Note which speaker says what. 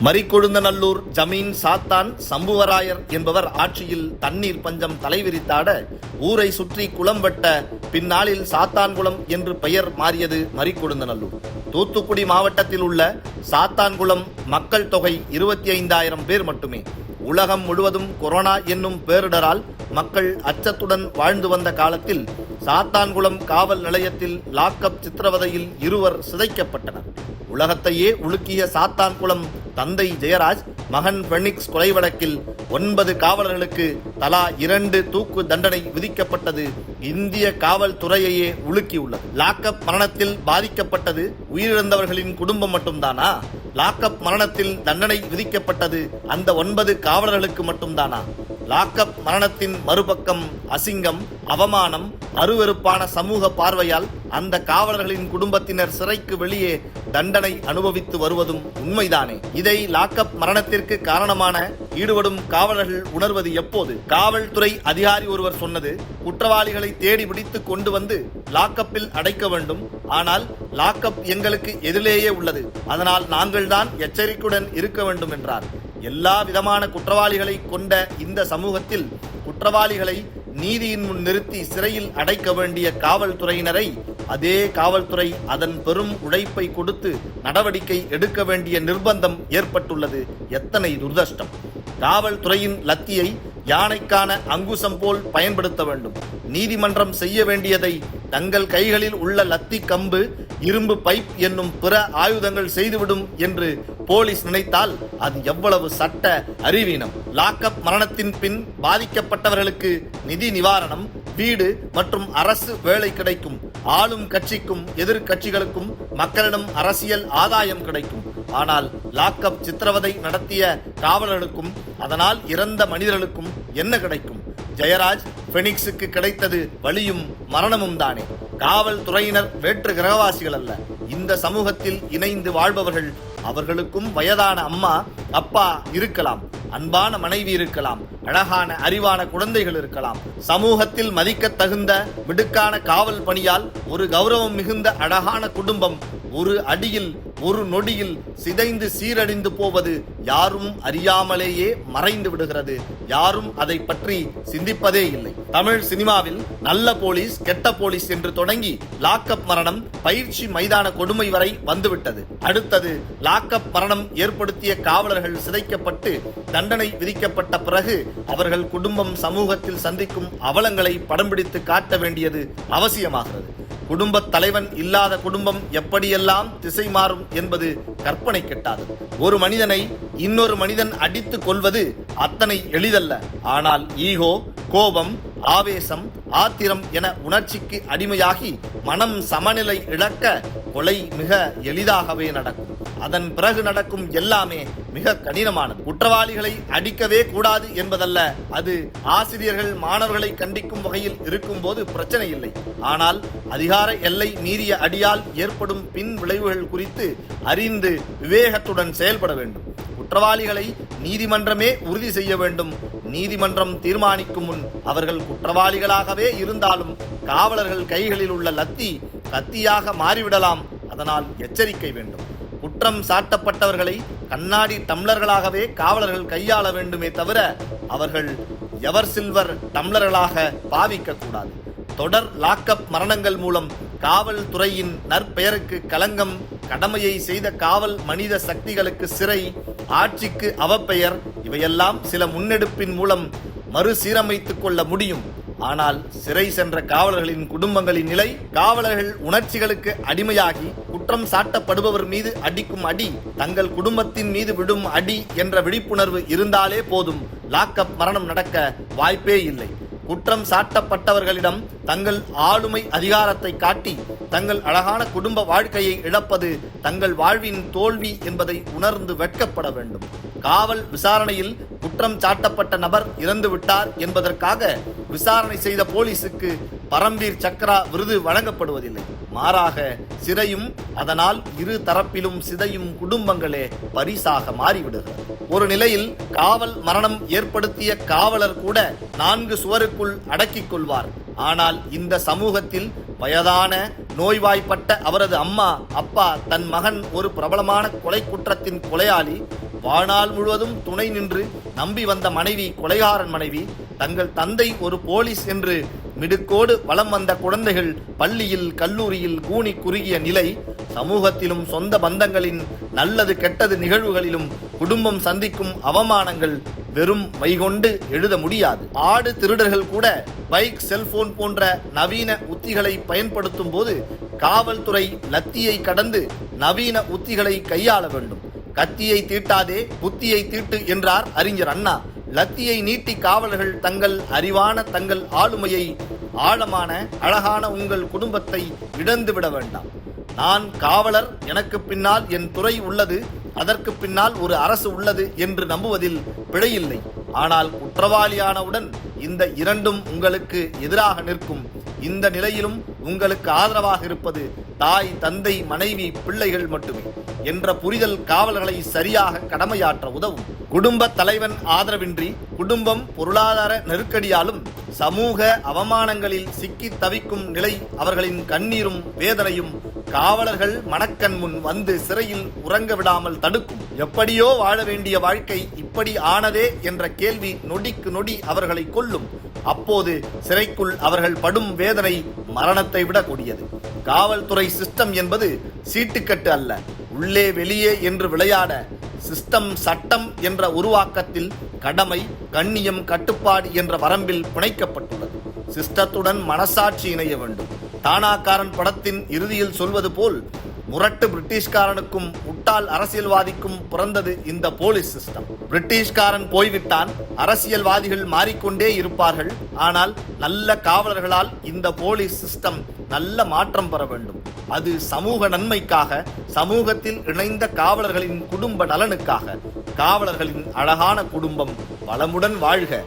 Speaker 1: மரிக்கொழுந்தநல்லூர் ஜமீன் சாத்தான் சம்புவராயர் என்பவர் ஆட்சியில் தண்ணீர் பஞ்சம் தலைவிரித்தாட ஊரை சுற்றி குளம் வெட்ட பின்னாளில் சாத்தான்குளம் என்று பெயர் மாறியது மரிக்கொழுந்தநல்லூர். தூத்துக்குடி மாவட்டத்தில் உள்ள சாத்தான்குளம் மக்கள் தொகை 25,000 பேர் மட்டுமே. உலகம் முழுவதும் கொரோனா என்னும் பேரிடரால் மக்கள் அச்சத்துடன் வாழ்ந்து வந்த காலத்தில் சாத்தான்குளம் காவல் நிலையத்தில் லாக்அப் சித்திரவதையில் 2 சிதைக்கப்பட்டனர். உலகத்தையே உலுக்கிய சாத்தான்குளம் தந்தை ஜெயராஜ் மகன் பெனிக்ஸ் கொலை வழக்கில் 9 காவலர்களுக்கு தலா 2 தூக்கு தண்டனை விதிக்கப்பட்டது இந்திய காவல்துறையையே உலுக்கியுள்ளது. லாக்அப் மரணத்தில் பாதிக்கப்பட்டது உயிரிழந்தவர்களின் குடும்பம் மட்டும்தானா? லாக்அப் மரணத்தில் தண்டனை விதிக்கப்பட்டது அந்த 9 காவலர்களுக்கு மட்டும்தானா? லாக்அப் மரணத்தின் மறுபக்கம் அசிங்கம், அவமானம், அருவருப்பான சமூக பார்வையால் அந்த காவலர்களின் குடும்பத்தினர் சிறைக்கு வெளியே தண்டனை அனுபவித்து வருவதும் உண்மைதானே. இதை லாக்அப் மரணத்திற்கு காரணமான ஈடுபடும் காவலர்கள் உணர்வது எப்போது? காவல்துறை அதிகாரி ஒருவர் சொன்னது, குற்றவாளிகளை தேடி பிடித்து கொண்டு வந்து லாக்அப்பில் அடைக்க வேண்டும். ஆனால் லாக்அப் எங்களுக்கு எதிலேயே உள்ளது, அதனால் நாங்கள் தான் எச்சரிக்கையுடன் இருக்க வேண்டும் என்றார். எல்லா விதமான குற்றவாளிகளை கொண்ட இந்த சமூகத்தில் குற்றவாளிகளை நீதியின் முன் நிறுத்தி சிறையில் அடைக்க வேண்டிய காவல்துறையினரை அதே காவல்துறை அதன் பெரும் உழைப்பை கொடுத்து நடவடிக்கை எடுக்க வேண்டிய நிர்பந்தம் ஏற்பட்டுள்ளது. எத்தனை துர்தஷ்டம்! காவல்துறையின் லத்தியை யானைக்கான அங்குசம் போல் பயன்படுத்த வேண்டும். நீதிமன்றம் செய்ய வேண்டியதை தங்கள் கைகளில் உள்ள லத்தி கம்பு, இரும்பு பைப் என்னும் பிற ஆயுதங்கள் செய்துவிடும் என்று போலீஸ் நினைத்தால் அது எவ்வளவு சட்ட அறிவீனம்! லாக்அப் மரணத்தின் பின் பாதிக்கப்பட்டவர்களுக்கு நிதி நிவாரணம், வீடு மற்றும் அரசு வேலை கிடைக்கும். ஆளும் கட்சிக்கும் எதிர்கட்சிகளுக்கும் மக்களிடம் அரசியல் ஆதாயம் கிடைக்கும். ஆனால் லாக்அப் சித்திரவதை நடத்திய காவலர்களுக்கும் அதனால் இறந்த மனிதர்களுக்கும் என்ன கிடைக்கும்? ஜெயராஜ் பெனிக்ஸுக்கு கிடைத்தது வலியும் மரணமும் தானே. காவல்துறையினர் வேற்று கிரகவாசிகள் அல்ல. இந்த சமூகத்தில் இணைந்து வாழ்பவர்கள். அவர்களுக்கும் வயதான அம்மா அப்பா இருக்கலாம், அன்பான மனைவி இருக்கலாம், அழகான அறிவான குழந்தைகள் இருக்கலாம். சமூகத்தில் மதிக்க தகுந்த மிடுக்கான காவல் பணியால் ஒரு கௌரவம் மிகுந்த அழகான குடும்பம் ஒரு அடியில் ஒரு நொடியில் சிதைந்து சீரழிந்து போவது யாரும் அறியாமலேயே மறைந்து விடுகிறது. யாரும் அதை பற்றி சிந்திப்பதே இல்லை. தமிழ் சினிமாவில் நல்ல போலீஸ் கெட்ட போலீஸ் என்று தொடங்கி லாக்அப் மரணம் பயிற்சி மைதான கொடுமை வரை வந்துவிட்டது. அடுத்தது லாக்அப் மரணம் ஏற்படுத்திய காவலர்கள் சிதைக்கப்பட்டு தண்டனை விதிக்கப்பட்ட பிறகு அவர்கள் குடும்பம் சமூகத்தில் சந்திக்கும் அவலங்களை படம் பிடித்து காட்ட வேண்டியது அவசியமாகிறது. குடும்பத் தலைவன் இல்லாத குடும்பம் எப்படியெல்லாம் திசை மாறும் என்பது கற்பனை கெட்டாது. ஒரு மனிதனை இன்னொரு மனிதன் அடித்துக் கொள்வது அத்தனை எளிதல்ல. ஆனால் ஈகோ, கோபம், ஆவேசம், ஆத்திரம் என உணர்ச்சிக்கு அடிமையாகி மனம் சமநிலை இழக்க கொலை மிக எளிதாகவே நடக்கும். அதன் பிறகு நடக்கும் எல்லாமே மிக கடினமானது. குற்றவாளிகளை அடிக்கவே கூடாது என்பதல்ல. அது ஆசிரியர்கள் மாணவர்களை கண்டிக்கும் வகையில் இருக்கும் போது பிரச்சனை இல்லை. ஆனால் அதிகார எல்லை மீறிய அடியால் ஏற்படும் பின் விளைவுகள் குறித்து அறிந்து விவேகத்துடன் செயல்பட வேண்டும். குற்றவாளிகளை நீதிமன்றமே உறுதி செய்ய வேண்டும். நீதிமன்றம் தீர்மானிக்கும் முன் அவர்கள் குற்றவாளிகளாகவே இருந்தாலும் காவலர்கள் கைகளில் உள்ள லத்தி கத்தியாக மாறிவிடலாம். அதனால் எச்சரிக்கை வேண்டும். குற்றம் சாட்டப்பட்டவர்களை கண்ணாடி டம்ளர்களாகவே காவலர்கள் கையாள வேண்டுமே தவிர அவர்கள் எவர் சில்வர் டம்ளர்களாக பாவிக்க கூடாது. தொடர் லாக்அப் மரணங்கள் மூலம் காவல்துறையின் நற்பெயருக்கு களங்கம், கடமையை செய்த காவல் மனித சக்திகளுக்கு சிறை, ஆட்சிக்கு அவப்பெயர், இவையெல்லாம் சில முன்னெடுப்பின் மூலம் மறுசீரமைத்துக் கொள்ள முடியும். ஆனால் சிறை சென்ற காவலர்களின் குடும்பங்களின் நிலை, காவலர்கள் உணர்ச்சிகளுக்கு அடிமையாகி குற்றம் சாட்டப்படுபவர் மீது அடிக்கும் அடி தங்கள் குடும்பத்தின் மீது விடும் அடி என்ற விழிப்புணர்வு இருந்தாலே போதும். லாக்அப் மரணம் நடக்க வாய்ப்பே இல்லை. குற்றம் சாட்டப்பட்டவர்களிடம் தங்கள் ஆளுமை அதிகாரத்தை காட்டி தங்கள் அழகான குடும்ப வாழ்க்கையை இழப்பது தங்கள் வாழ்வின் தோல்வி என்பதை உணர்ந்து வெட்கப்பட வேண்டும். காவல் விசாரணையில் குற்றம் சாட்டப்பட்ட நபர் இறந்துவிட்டார் என்பதற்காக விசாரணை செய்த போலீசுக்கு பரம்வீர் சக்ரா விருது வழங்கப்படுவதில்லை. மாறாக சிறையும் அதனால் இரு தரப்பிலும் சிதையும் குடும்பங்களே பரிசாக மாறிவிடுகிறது. ஒரு நிலையில் காவல் மரணம் ஏற்படுத்திய காவலர் கூட 4 சுவருக்குள் அடக்கிக் கொள்வார். ஆனால் இந்த சமூகத்தில் வயதான நோய்வாய்ப்பட்ட அவரது அம்மா அப்பா தன் மகன் ஒரு பிரபலமான கொலை குற்றத்தின் கொலையாளி, வாழ்நாள் முழுவதும் துணை நின்று நம்பி வந்த மனைவி கொலைகாரன் மனைவி, தங்கள் தந்தை ஒரு போலீஸ் என்று மிடுக்கோடு வலம் வந்த குழந்தைகள் பள்ளியில் கல்லூரியில் கூனி குறுகிய நிலை, சமூகத்திலும் சொந்த பந்தங்களின் நல்லது கெட்டது நிகழ்வுகளிலும் குடும்பம் சந்திக்கும் அவமானங்கள் வெறும் மைகொண்டு எழுத முடியாது. ஆடு திருடர்கள் கூட பைக், செல்போன் போன்ற நவீன உத்திகளை பயன்படுத்தும் போது காவல்துறை லத்தியை கடந்து நவீன உத்திகளை கையாள வேண்டும். கத்தியை தீட்டாதே, புத்தியை தீட்டு என்றார் அறிஞர் அண்ணா. லத்தியை நீட்டி காவலர்கள் தங்கள் அறிவான தங்கள் ஆளுமையை, ஆழமான அழகான உங்கள் குடும்பத்தை இழந்துவிட வேண்டாம். நான் காவலர், எனக்கு பின்னால் என் துறை உள்ளது, அதற்கு பின்னால் ஒரு அரசு உள்ளது என்று நம்புவதில் பிழையில்லை. ஆனால் குற்றவாளியானவுடன் இந்த இரண்டும் உங்களுக்கு எதிராக நிற்கும். இந்த நிலையிலும் உங்களுக்கு ஆதரவாக இருப்பது தாய், தந்தை, மனைவி, பிள்ளைகள் மட்டுமே என்ற புரிதல் காவலர்களை சரியாக கடமையாற்ற உதவும். குடும்ப தலைவன் ஆதரவின்றி குடும்பம் பொருளாதார நெருக்கடியாலும் சமூக அவமானங்களில் சிக்கி தவிக்கும் நிலை அவர்களின் கண்ணீரும் வேதனையும் காவலர்கள் மனக்கண் முன் வந்து சிறையில் உறங்க விடாமல் தடுக்கும். எப்படியோ வாழ வேண்டிய வாழ்க்கை இப்படி ஆனதே என்ற கேள்வி நொடிக்கு நொடி அவர்களை கொல்லும். அப்போது சிறைக்குள் அவர்கள் படும் வேதனை மரணத்தை விட கொடியது. காவல்துறை சிஸ்டம் என்பது சீட்டுக்கட்டு அல்ல, உள்ளே வெளியே என்று விளையாட சிஸ்டம் சட்டம் என்ற உருவாக்கத்தில் கடமை, கண்ணியம், கட்டுப்பாடு என்ற வரம்பில் பிணைக்கப்பட்டுள்ளது. சிஸ்டத்துடன் மனசாட்சி இணைய வேண்டும். தானாக்காரன் படத்தின் இறுதியில் சொல்வது போல், முரட்டு பிரிட்டிஷ்காரனுக்கும் முட்டாள் அரசியல்வாதிக்கும் பிறந்தது இந்த போலீஸ் சிஸ்டம். பிரிட்டிஷ்காரன் போய்விட்டான், அரசியல்வாதிகள் மாறிக்கொண்டே இருப்பார்கள். ஆனால் நல்ல காவலர்களால் இந்த போலீஸ் சிஸ்டம் நல்ல மாற்றம் பெற வேண்டும். அது சமூக நன்மைக்காக, சமூகத்தில் இணைந்த காவலர்களின் குடும்ப நலனுக்காக. காவலர்களின் அழகான குடும்பம் வளமுடன் வாழ்க.